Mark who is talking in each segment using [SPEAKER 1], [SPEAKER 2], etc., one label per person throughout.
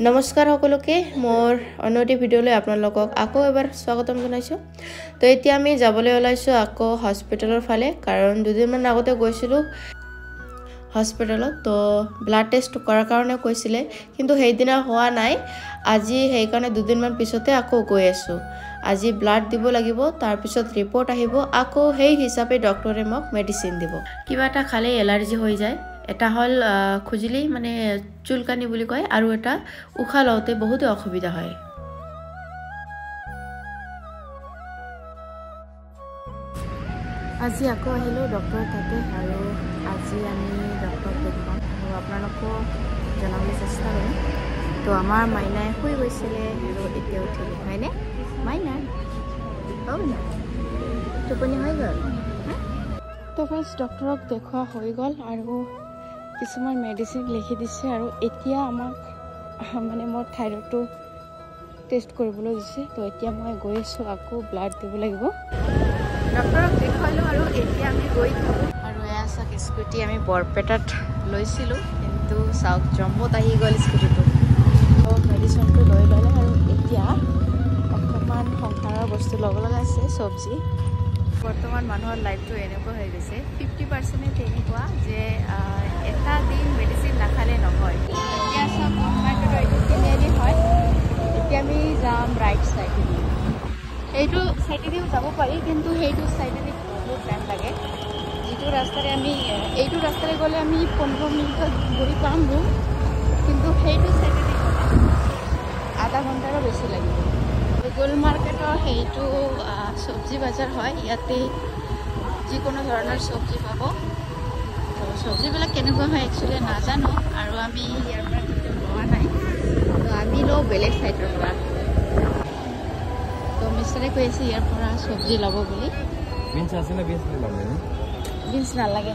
[SPEAKER 1] নমস্কাৰ সকলোকে মোৰ অনতি ভিডিঅ'লৈ আপোনালোকক আকৌ এবাৰ স্বাগতম জনাইছো। তো এতিয়া আমি যাবলৈ ওলাইছো আকৌ হস্পিটেলৰ ফালে, কাৰণ দুদিনমান আগতে গৈছিলো হস্পিটেলত। তো ব্লাড টেষ্ট কৰাৰ কাৰণে কৈছিলে, কিন্তু সেইদিনা হোৱা নাই। আজি সেইকাৰণে দুদিনমান পিছতে আকৌ গৈ আছো। আজি ব্লাড দিব লাগিব, তাৰ পিছত ৰিপৰ্ট আহিব, আকৌ সেই হিচাপে ডক্টৰে মোক মেডিচিন দিব। কিবা এটা খালে এলাৰ্জি হৈ যায়। এটা হল খুজিলি মানে চুলকানি বুলি কয়, আৰু এটা উশাহ লওঁতে বহুত অসুবিধা হয়। আজি আকৌ আহিলো ডক্টৰ তাতে, আৰু আজি আমি ডক্টৰ দেখাম আৰু আপোনালোকক জনাবলৈ চেষ্টা কৰিম। তো আমাৰ মাইনাই শুই গৈছিলে আৰু এতিয়া উঠিলে, হয়নে মাইনা? টোপনি হৈ গ'ল। তো ফাৰ্ষ্ট ডক্টৰক দেখুওৱা হৈ গ'ল আৰু কিছুমান মেডিচিন লিখি দিছে, আৰু এতিয়া আমাক মানে মোৰ থাইৰয়ডটো টেষ্ট কৰিবলৈ দিছে। তো এতিয়া মই গৈ আছোঁ, আকৌ ব্লাড দিব লাগিব। ডক্টৰক দেখুৱালোঁ আৰু এতিয়া আমি গৈ থাকোঁ। আৰু এয়া চাওক স্কুটি আমি বৰপেটাত লৈছিলোঁ, কিন্তু চাওক জম্মুত আহি গ'ল স্কুটিটো। তো মেডিচিনটো লৈ ল'লে, আৰু এতিয়া অকণমান সংসাৰৰ বস্তু ল'ব লগা আছে, চব্জি। বৰ্তমান মানুহৰ লাইফটো এনেকুৱা হৈ গৈছে, 50% তেনেকুৱা যে এটা দিন মেডিচিন নাখালে নহয়। এতিয়া চব মাৰ্কেটৰ এইটো তিনিআলি হয়। এতিয়া আমি যাম ৰাইট চাইডেদি। এইটো চাইডেদিও যাব পাৰি, কিন্তু সেইটো চাইডেদি বহুত টাইম লাগে। যিটো ৰাস্তাৰে আমি এইটো ৰাস্তাৰে গ'লে আমি 15 মিনিটত গৈ পাম ৰুম, কিন্তু সেইটো চাইডেদি গ'লে আধা ঘণ্টাৰো বেছি লাগিব। গোল মাৰ্কেটৰ সেইটো চব্জি বজাৰ হয়, ইয়াতে যিকোনো ধৰণৰ চব্জি পাব। তো চব্জিবিলাক কেনেকুৱা হয় একচুৱেলি নাজানো, আৰু আমি ইয়াৰ পৰা কেতিয়াও লোৱা নাই। তো আমি লওঁ বেলেগ চাইডৰ পৰা। তো মিষ্টাৰে কৈ আছে ইয়াৰ পৰা চব্জি ল'ব বুলি।
[SPEAKER 2] বিনছ আছে না? বিনছ নালাগে না?
[SPEAKER 1] বিনছ নালাগে।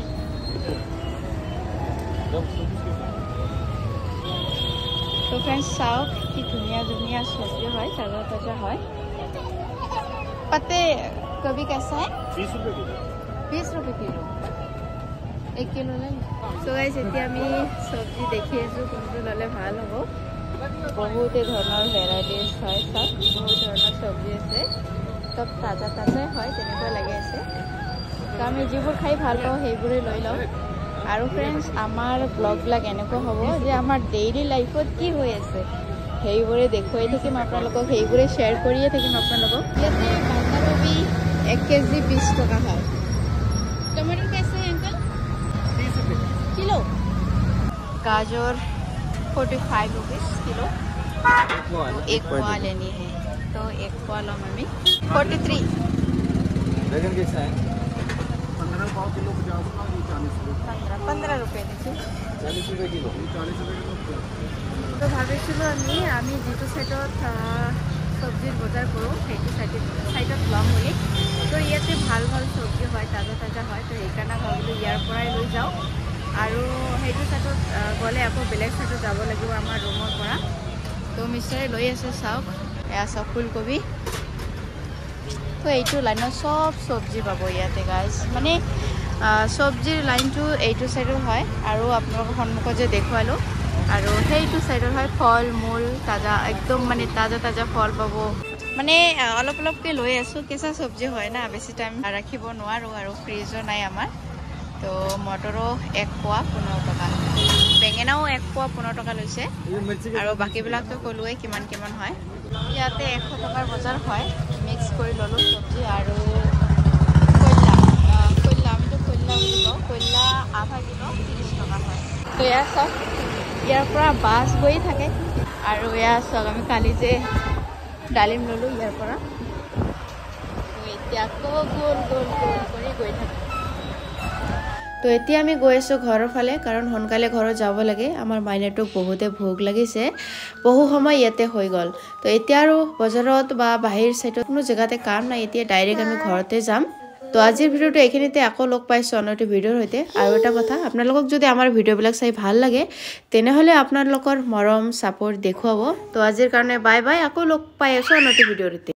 [SPEAKER 1] তো ফ্ৰেণ্ডছ চাওক কি ধুনীয়া ধুনীয়া চব্জি হয়, তাজা তাজা হয়। पत्ते कभी कैसा है? 20 रुपए किलो। 20 रुपए किलो, 1 किलो ले। सो गाइस এতিয়া আমি চব্জি দেখি আছো কোনটো ললে ভাল হ'ব। বহুতে ধৰণৰ ভেৰাইটিজ হয়, সব বহুত ধৰণৰ চব্জি আছে, সব তাজা তাজাই হয় তেনেকুৱা লাগি আছে। তো আমি যিবোৰ খাই ভাল পাওঁ সেইবোৰে লৈ লওঁ। আৰু ফ্ৰেণ্ডছ আমাৰ ব্লগবিলাক এনেকুৱা হ'ব যে আমাৰ ডেইলি লাইফত কি হৈ আছে সেইবোৰে দেখুৱাই থাকিম আপোনালোকক, সেইবোৰে শ্বেয়াৰ কৰিয়ে থাকিম আপোনালোকক। ইয়াতে বান্ধাকবি 1 কেজি 20 টকা হয়। टमाटर कैसे है अंकल?
[SPEAKER 2] 30 रुपए
[SPEAKER 1] किलो। गाजर 45 रुपीस किलो। एक पवा लेनी है, तो एक पवा लो मम्मी। 43।
[SPEAKER 2] बैगन कैसा है? 15 पाव किलो 50 का, 40 रुपए।
[SPEAKER 1] 15 रुपये देखिए,
[SPEAKER 2] 40 रुपए किलो, 40 रुपए किलो।
[SPEAKER 1] তো ভাবিছিলোঁ আমি যিটো চাইডত চব্জিৰ বজাৰ কৰোঁ সেইটো চাইডত ল'ম বুলি। তো ইয়াতে ভাল ভাল চব্জি হয়, তাজা তাজা হয়। তো সেইকাৰণে ভাবিলোঁ ইয়াৰ পৰাই লৈ যাওঁ, আৰু সেইটো চাইডত গ'লে আকৌ বেলেগ চাইডত যাব লাগিব আমাৰ ৰুমৰ পৰা। তো মিষ্টাৰে লৈ আছে, চাওক এয়া চাওক ফুলকবি। তো এইটো লাইনত চব চব্জি পাব ইয়াতে গাইজ, মানে চব্জিৰ লাইনটো এইটো চাইডৰ হয়, আৰু আপোনালোকৰ সন্মুখত যে দেখুৱালোঁ আৰু সেইটো চাইডৰ হয় ফল মূল তাজা, একদম মানে তাজা তাজা ফল পাব। মানে অলপ অলপকৈ লৈ আছোঁ, কেঁচা চব্জি হয় না, বেছি টাইম ৰাখিব নোৱাৰোঁ, আৰু ফ্ৰিজো নাই আমাৰ। তো মটৰো 1 পোৱা 15 টকা, বেঙেনাও 1 পোৱা 15 টকা লৈছে, আৰু বাকীবিলাকতো ক'লোৱেই কিমান কিমান হয়। ইয়াতে 100 টকাৰ বজাৰ হয়। মিক্স কৰি ল'লোঁ চব্জি আৰু কয়লা, আমিতো কয়লা বুলি কওঁ, কয়লা আধা কিলো 30 টকা হয়। তো এয়া চাওক ইয়াৰ পৰা বাছ গৈ থাকে, আৰু এয়া চাওক আমি কালি যে ডালিম ল'লোঁ ইয়াৰ পৰা। তো এতিয়া আকৌ গোল গোল গোল কৰি গৈ থাকোঁ। তো এতিয়া আমি গৈ আছোঁ ঘৰৰ ফালে, কাৰণ সোনকালে ঘৰত যাব লাগে। আমাৰ মাইনাটোক বহুতে ভোক লাগিছে, বহু সময় ইয়াতে হৈ গ'ল। তো এতিয়া আৰু বজাৰত বা বাহিৰ চাইডত কোনো জেগাতে কাম নাই, এতিয়া ডাইৰেক্ট আমি ঘৰতে যাম। তো আজিৰ ভিডিঅ'টো এইখিনিতে, আকৌ লগ পাইছোঁ অন্য এটা ভিডিঅ'ৰ সৈতে। আৰু এটা কথা, আপোনালোকক যদি আমাৰ ভিডিঅ'বিলাক চাই ভাল লাগে তেনেহ'লে আপোনালোকৰ মৰম ছাপোৰ্ট দেখুৱাব। তো আজিৰ কাৰণে বাই বাই, আকৌ লগ পাই আছোঁ অন্য এটা ভিডিঅ'ৰ সৈতে।